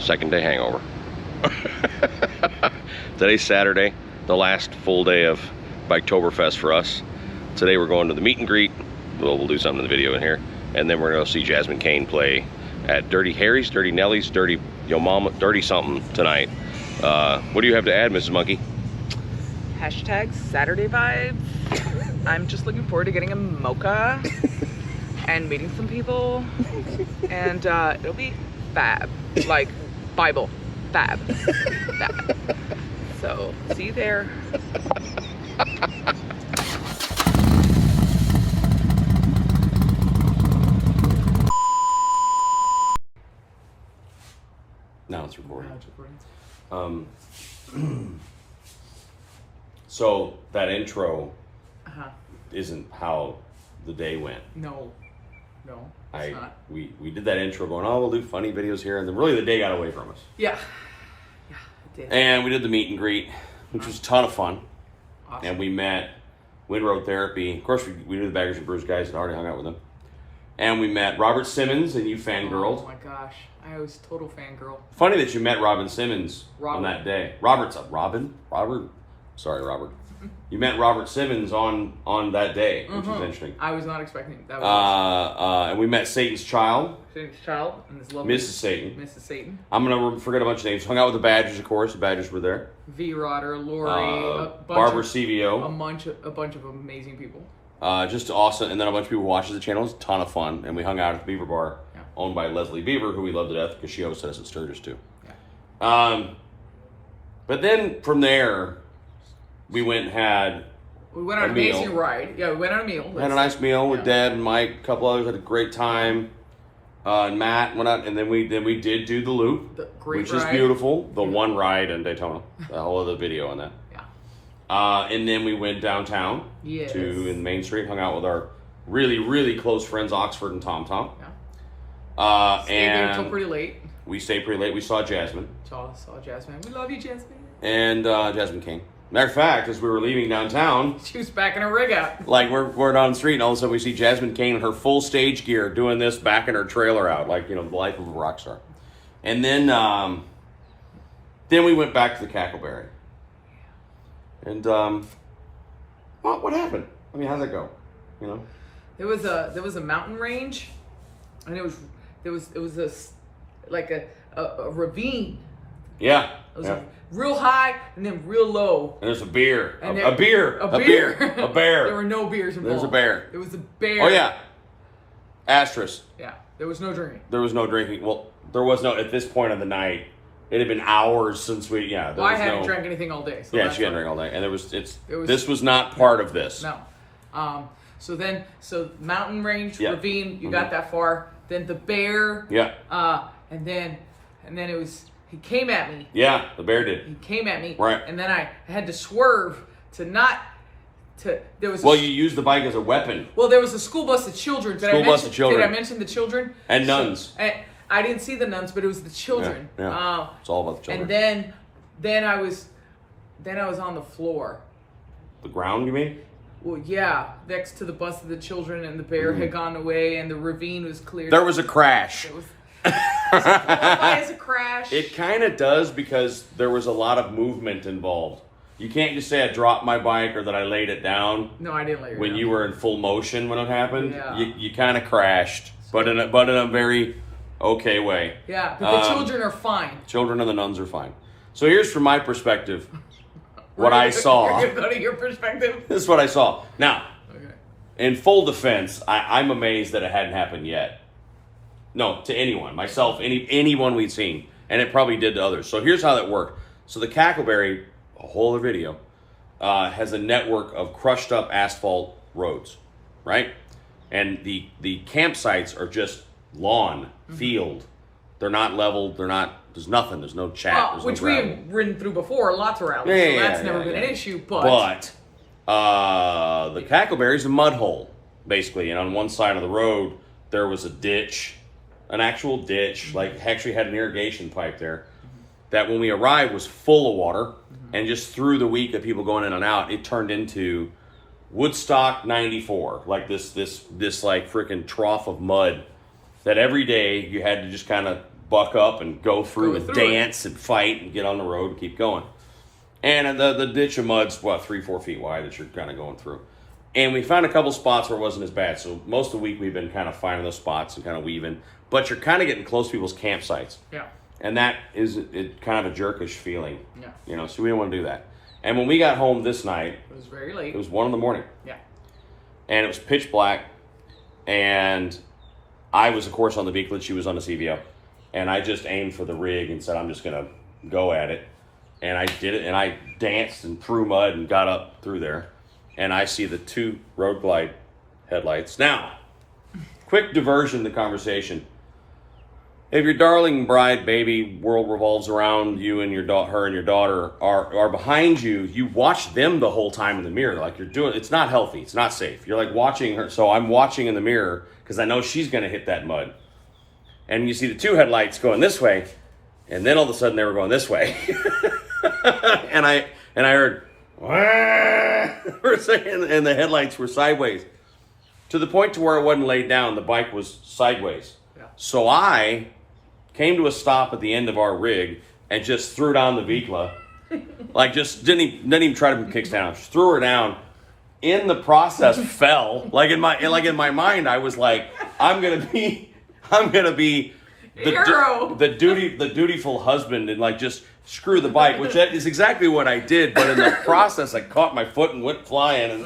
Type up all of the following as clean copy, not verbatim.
second day hangover. Today's Saturday, the last full day of Biketoberfest for us. Today we're going to the meet and greet. We'll do something in the video in here. And then we're gonna see Jasmine Kane play at Dirty Harry's, Dirty Nellie's, Dirty Yo Mama, Dirty something tonight. What do you have to add, Mrs. Monkey? Hashtag Saturday vibes. I'm just looking forward to getting a mocha and meeting some people. And it'll be fab. Like Bible. Fab. Fab. So, see you there. Now it's recording. So that intro isn't how the day went. No, it's not. We did that intro going, oh, we'll do funny videos here, and then really the day got away from us. Yeah, it did. And we did the meet and greet, which was a ton of fun. Awesome. And we met Wind Road Therapy. Of course, we knew the Baggers and Brews guys, had already hung out with them. And we met Robert Simmons, and you fangirled. Oh my gosh, I was total fangirl. Funny that you met Robin Simmons on that day. Robert. Sorry, Robert. You met Robert Simmons on that day, which was interesting. I was not expecting that. Was and we met Satan's Child. Satan's Child and his lovely Mrs. Satan. Mrs. Satan. I'm gonna forget a bunch of names. Hung out with the Badgers, of course. The Badgers were there. V-Rodder, Lori, Barbara CVO. A bunch of amazing people. Just awesome. And then a bunch of people watched the channel. It was a ton of fun. And we hung out at the Beaver Bar, owned by Leslie Beaver, who we love to death because she hosted us at Sturgis too. Yeah. But then from there, we went and had We went on an amazing ride. Yeah, we went on a meal. Had a nice meal with Dad and Mike. A couple others had a great time. And Matt went out, and then we did do the loop, which is beautiful. The one ride in Daytona. The whole other video on that. Yeah. And then we went downtown in Main Street, hung out with our really, really close friends Oxford and Tom Tom. Yeah. Stayed there until pretty late. We stayed pretty late. We saw Jasmine. Saw Jasmine. We love you, Jasmine. And Jasmine Kane. Matter of fact, as we were leaving downtown, she was backing her rig out. Like we're down the street, and all of a sudden we see Jasmine Kane in her full stage gear doing this, backing her trailer out, like the life of a rock star. And then we went back to the Cacklebery. And what happened? I mean, how'd that go? There was a mountain range, and there was a ravine. Yeah. It was real high and then real low. And there's a beer. And a bear. There were no beers involved. There's a bear. There was a bear. Oh, yeah. Asterisk. Yeah. There was no drinking. There was no drinking. Well, there was no, at this point of the night, it had been hours since we, I hadn't drank anything all day. So she hadn't drank all day. And this was not part of this. No. So mountain range, ravine, you got that far. Then the bear. Yeah. And then it was, he came at me. Yeah, the bear did. He came at me. Right. And then I had to swerve there was you used the bike as a weapon. Well, there was a school bus of children. Did I mention the children? And nuns. I didn't see the nuns, but it was the children. Yeah. It's all about the children. And then I was on the floor. The ground, you mean? Well, yeah, next to the bus of the children, and the bear had gone away, and the ravine was cleared. There was a crash. Does it qualify as a crash? It kind of does, because there was a lot of movement involved. You can't just say I dropped my bike or that I laid it down. No, I didn't lay it down. When you were in full motion when it happened, yeah. you kind of crashed, but in a very okay way. Yeah, but the children are fine. Children and the nuns are fine. So here's from my perspective what I saw. You're going to your perspective? This is what I saw. Now, in full defense, I'm amazed that it hadn't happened yet. No, to anyone, myself, anyone we'd seen, and it probably did to others. So here's how that worked. So the Cacklebery, a whole other video, has a network of crushed up asphalt roads, right? And the campsites are just lawn, field. They're not leveled. There's nothing. There's no chat. There's which no gravel. we've ridden through before, lots of rallies. So that's never been an issue. But the Cacklebery's a mud hole, basically. And on one side of the road, there was a ditch, an actual ditch, like actually had an irrigation pipe there, that when we arrived was full of water. And just through the week of people going in and out, it turned into Woodstock 94, like this like freaking trough of mud that every day you had to just kind of buck up and go through and dance and fight and get on the road and keep going. And the ditch of mud's, 3-4 feet wide that you're kind of going through. And we found a couple spots where it wasn't as bad. So most of the week we've been kind of finding those spots and kind of weaving. But you're kind of getting close to people's campsites. Yeah. And that is kind of a jerkish feeling. Yeah. So we didn't want to do that. And when we got home this night, it was very late. It was 1 a.m. Yeah. And it was pitch black. And I was, of course, on the beaklet. She was on the CVO. And I just aimed for the rig and said, I'm just going to go at it. And I did it. And I danced and threw mud and got up through there. And I see the 2 Road Glide headlights. Now, quick diversion to the conversation. If your darling bride, baby, world revolves around you and her and your daughter are behind you, you watch them the whole time in the mirror. Like you're doing, it's not healthy. It's not safe. You're like watching her. So I'm watching in the mirror because I know she's going to hit that mud. And you see the 2 headlights going this way. And then all of a sudden they were going this way. and I heard, for a second, and the headlights were sideways. To the point to where it wasn't laid down, the bike was sideways. Yeah. So I came to a stop at the end of our rig and just threw down the Vikla. Like just didn't even try to kick down. Just threw her down. In the process, fell. Like in my mind, I was like, I'm gonna be the dutiful husband and like just screw the bike, which that is exactly what I did. But in the process, I caught my foot and went flying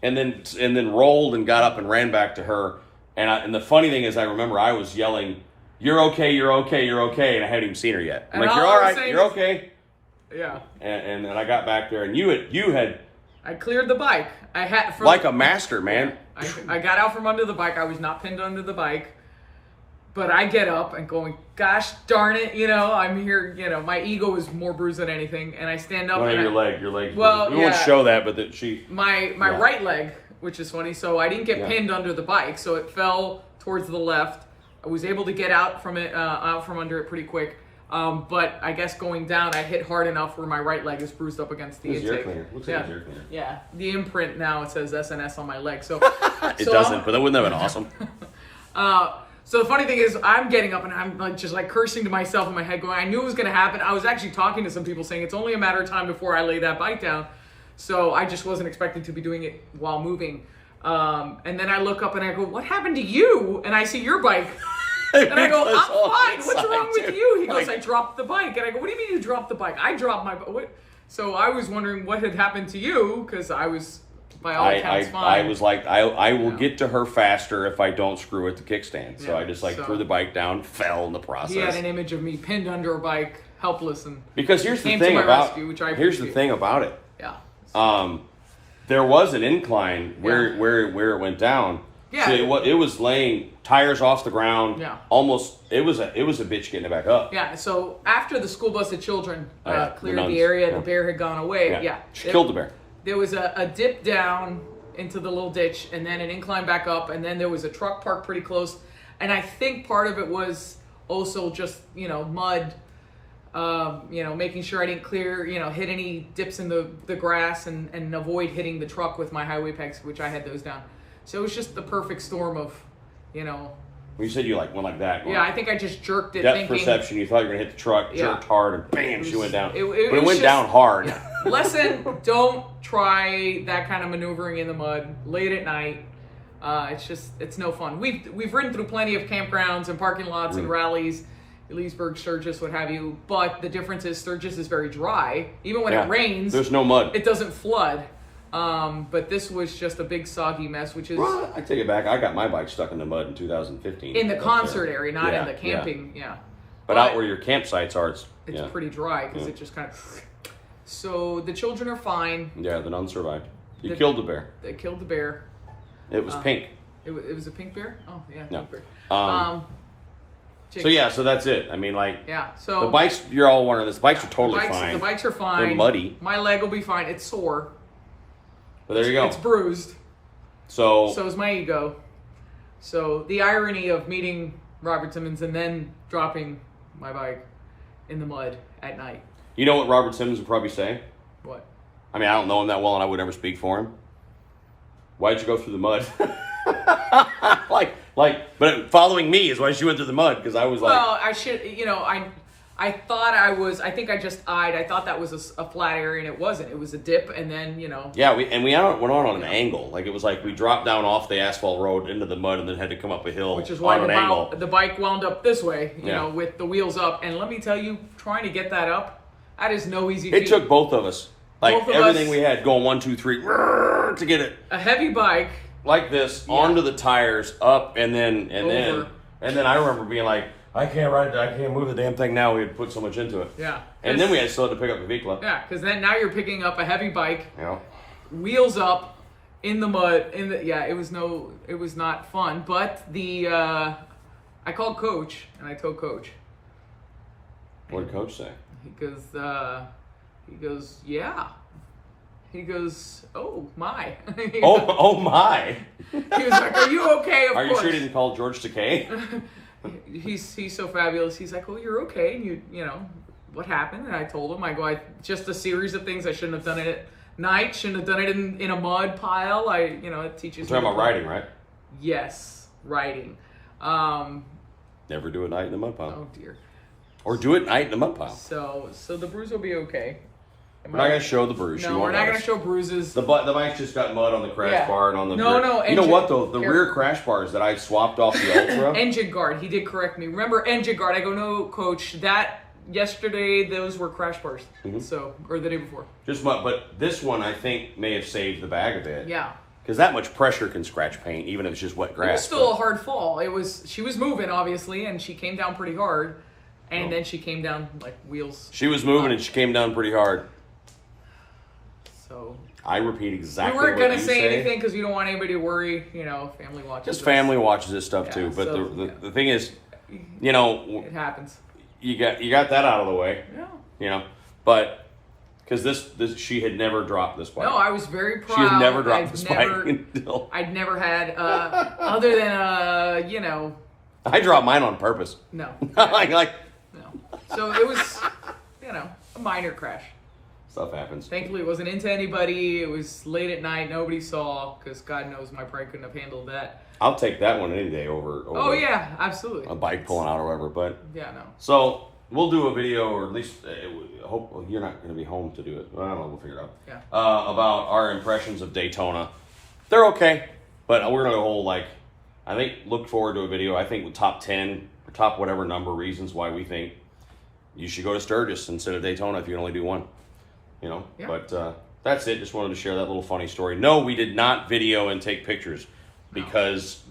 and then rolled and got up and ran back to her. And the funny thing is, I remember I was yelling, "You're okay, you're okay, you're okay," and I hadn't even seen her yet. I'm like, "You're all right, you're okay." Yeah. And I got back there, and you had. I cleared the bike. I had like a master, man. I got out from under the bike. I was not pinned under the bike, but I get up and going, "Gosh darn it!" I'm here. My ego is more bruised than anything, and I stand up. Your leg. Well, we won't show that, but my right leg, which is funny. So I didn't get pinned under the bike, so it fell towards the left. I was able to get out from under it pretty quick. But I guess going down, I hit hard enough where my right leg is bruised up against the intake. Looks like a ear cleaner. Yeah, the imprint now, it says SNS on my leg. So it doesn't, but that wouldn't have been awesome. So the funny thing is, I'm getting up and I'm just cursing to myself in my head, going, I knew it was going to happen. I was actually talking to some people saying it's only a matter of time before I lay that bike down. So I just wasn't expecting to be doing it while moving. And then I look up and I go, "What happened to you?" And I see your bike. And I go, "I'm fine. What's wrong with you?" He goes, "I dropped the bike." And I go, "What do you mean you dropped the bike?" "I dropped my bike." So I was wondering what had happened to you, because I was, by all accounts, fine. I was like, I will get to her faster if I don't screw at the kickstand. So I just threw the bike down, fell in the process. He had an image of me pinned under a bike, helpless, and because here's the thing about it. Yeah. There was an incline where it went down. Yeah. So it was laying tires off the ground. Yeah. Almost it was a bitch getting it back up. Yeah. So after the school bus of children cleared the area, the bear had gone away. Yeah. She killed the bear. There was a dip down into the little ditch, and then an incline back up, and then there was a truck parked pretty close. And I think part of it was also just mud. Making sure I didn't hit any dips in the grass and avoid hitting the truck with my highway pegs, which I had those down. So it was just the perfect storm of, When you said you went like that. Yeah, I think I just jerked it. Depth perception, you thought you were going to hit the truck, jerked hard, and bam, she went down. But it went just down hard. Yeah. Lesson, don't try that kind of maneuvering in the mud late at night. It's no fun. We've ridden through plenty of campgrounds and parking lots and rallies, Leesburg, Sturgis, what have you. But the difference is Sturgis is very dry. Even when it rains, there's no mud. It doesn't flood. But this was just a big soggy mess, which is... Well, I take it back. I got my bike stuck in the mud in 2015. In the concert area, not in the camping, But out where your campsites are, it's pretty dry because it just kind of... So the children are fine. Yeah, the nuns survived. You killed the bear. They killed the bear. It was pink. It was a pink bear? Oh, yeah. No. Pink bear. So that's it. I mean, so the bikes, you're all wondering this. The bikes are totally fine. The bikes are fine. They're muddy. My leg will be fine. It's sore. But there you go. It's bruised. So is my ego. So the irony of meeting Robert Simmons and then dropping my bike in the mud at night. You know what Robert Simmons would probably say? What? I mean, I don't know him that well, and I would never speak for him. Why'd you go through the mud? But following me is why she went through the mud, because I was like... Well, I should, I thought I think I just eyed. I thought that was a flat area, and it wasn't. It was a dip, and then, Yeah, we went on an angle. Like, it was like we dropped down off the asphalt road into the mud and then had to come up a hill. Which is why on an angle. the bike wound up this way, Yeah. with the wheels up. And let me tell you, trying to get that up, that is no easy feat. It took both of us. Like, Both of everything us. we had going 1, 2, 3 to get it A heavy bike. like this onto the tires, up, and then I remember being like, I can't move the damn thing now. We had put so much into it. Yeah. And then we had still had to pick up the vehicle. Yeah, because then now you're picking up a heavy bike, Yeah. wheels up, in the mud. It was not fun. But I called Coach and I told Coach. What did Coach say? He goes, yeah. He goes, oh my. Oh my. He was like, are you okay? Of Are you course. sure he didn't call George Takei? He's so fabulous. He's like, oh, you're okay. And you know, what happened? And I told him, I go, just a series of things I shouldn't have done it at night. Shouldn't have done it in a mud pile. It teaches You're talking about riding, right? Yes, riding. Never do it at night in the mud pile. Oh dear. Or do it at night in the mud pile. So the bruise will be okay. We're not going to show the bruise. No, we're not going to show bruises. The bike's just got mud on the crash bar and on the rear. No. You know what, though? The rear crash bars that I swapped off the Ultra. Engine guard. He did correct me. Remember, engine guard. I go, no, Coach. Yesterday, those were crash bars. Mm-hmm. So, or the day before. Just mud. But this one, I think, may have saved the bag a bit. Yeah. Because that much pressure can scratch paint, even if it's just wet grass. It was still a hard fall. She was moving, obviously, and she came down pretty hard. And then she came down, like, wheels. She was moving, and she came down pretty hard. So I repeat exactly what you say. We weren't going to say anything because we don't want anybody to worry, family watches. Just family watches this stuff too. But the thing is, it happens. You got that out of the way. Yeah. But because this she had never dropped this bike. No, I was very proud. She had never dropped this bike until I'd never had other than I dropped mine on purpose. No. like no. So it was a minor crash. Stuff happens. Thankfully, it wasn't into anybody. It was late at night. Nobody saw, because God knows my pride couldn't have handled that. I'll take that one any day over oh, yeah, absolutely. A bike pulling out or whatever. But yeah, no. So we'll do a video, or at least hope you're not going to be home to do it. I don't know. We'll figure it out. Yeah. About our impressions of Daytona. They're okay, but we're going to hold I think look forward to a video. I think with top 10 or top whatever number reasons why we think you should go to Sturgis instead of Daytona if you can only do one. Yeah. But that's it. Just wanted to share that little funny story. No, we did not video and take pictures because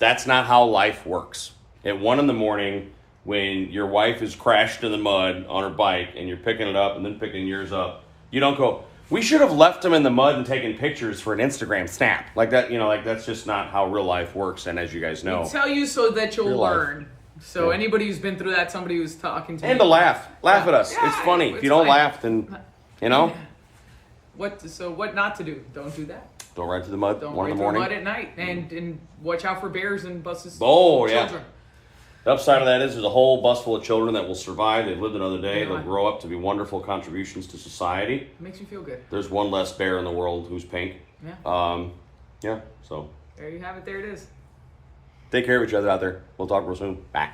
that's not how life works. At 1 a.m, when your wife is crashed in the mud on her bike and you're picking it up and then picking yours up, you don't go, we should have left them in the mud and taken pictures for an Instagram snap. Like that, that's just not how real life works. And as you guys know, I tell you so that you'll real life. Learn. So anybody who's been through that, somebody who's talking to and me. to laugh at us. Yeah, it's funny. it's If you don't fine. laugh, then What not to do? Don't do that. don't ride to the mud. Don't 1 ride in the through morning. mud at night, and watch out for bears and buses. Oh, and yeah. children. The upside of that is there's a whole bus full of children that will survive. They've lived another day. Yeah. They'll grow up to be wonderful contributions to society. It makes you feel good. There's one less bear in the world who's pink. Yeah. So There you have it. There it is. take care of each other out there. We'll talk real soon. Bye.